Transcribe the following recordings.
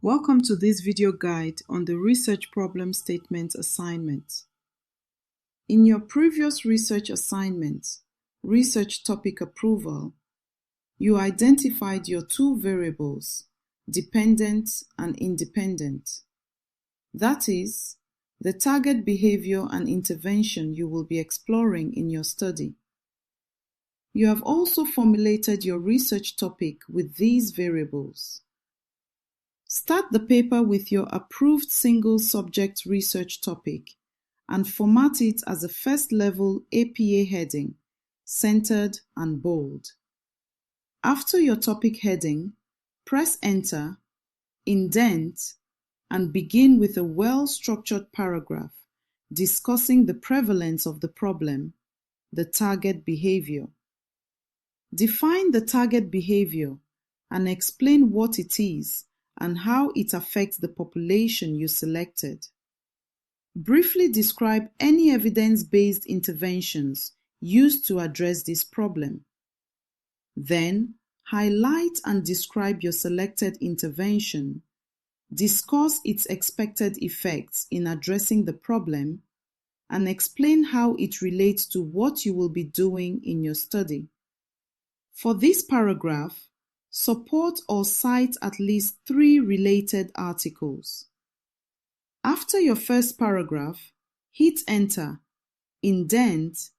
Welcome to this video guide on the research problem statement assignment. In your previous research assignment, research topic approval, you identified your two variables, dependent and independent. That is, the target behavior and intervention you will be exploring in your study. You have also formulated your research topic with these variables. Start the paper with your approved single subject research topic and format it as a first-level APA heading, centered and bold. After your topic heading, press Enter, indent, and begin with a well-structured paragraph discussing the prevalence of the problem, the target behavior. Define the target behavior and explain what it is and how it affects the population you selected. Briefly describe any evidence-based interventions used to address this problem. Then, highlight and describe your selected intervention. Discuss its expected effects in addressing the problem and explain how it relates to what you will be doing in your study. For this paragraph, support or cite at least 3 related articles. After your first paragraph, hit Enter, indent,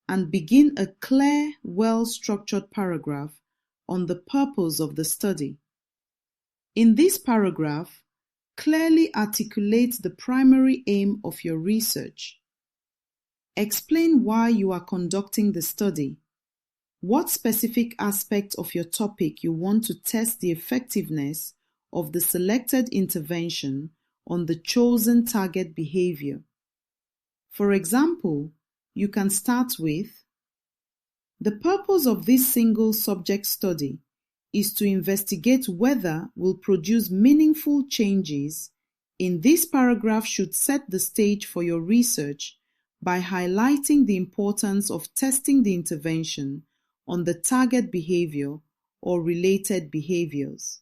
and begin a clear, well-structured paragraph on the purpose of the study. In this paragraph, clearly articulate the primary aim of your research. Explain why you are conducting the study. What specific aspect of your topic you want to test the effectiveness of the selected intervention on the chosen target behavior. For example, you can start with, the purpose of this single subject study is to investigate whether will produce meaningful changes. In this paragraph should set the stage for your research by highlighting the importance of testing the intervention on the target behavior or related behaviors.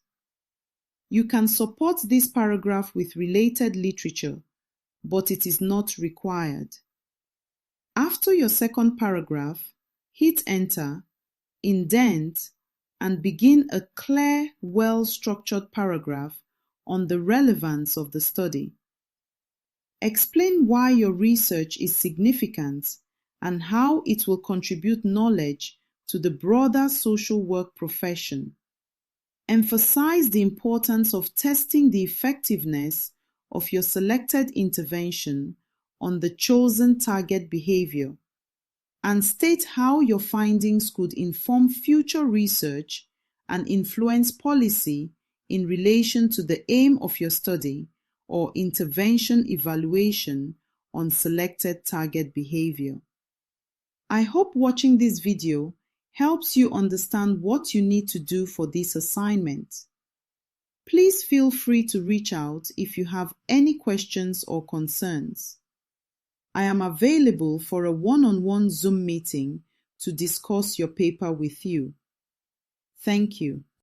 You can support this paragraph with related literature, but it is not required. After your second paragraph, hit Enter, indent, and begin a clear, well-structured paragraph on the relevance of the study. Explain why your research is significant and how it will contribute knowledge to the broader social work profession. Emphasize the importance of testing the effectiveness of your selected intervention on the chosen target behavior, and state how your findings could inform future research and influence policy in relation to the aim of your study or intervention evaluation on selected target behavior. I hope watching this video helps you understand what you need to do for this assignment. Please feel free to reach out if you have any questions or concerns. I am available for a one-on-one Zoom meeting to discuss your paper with you. Thank you.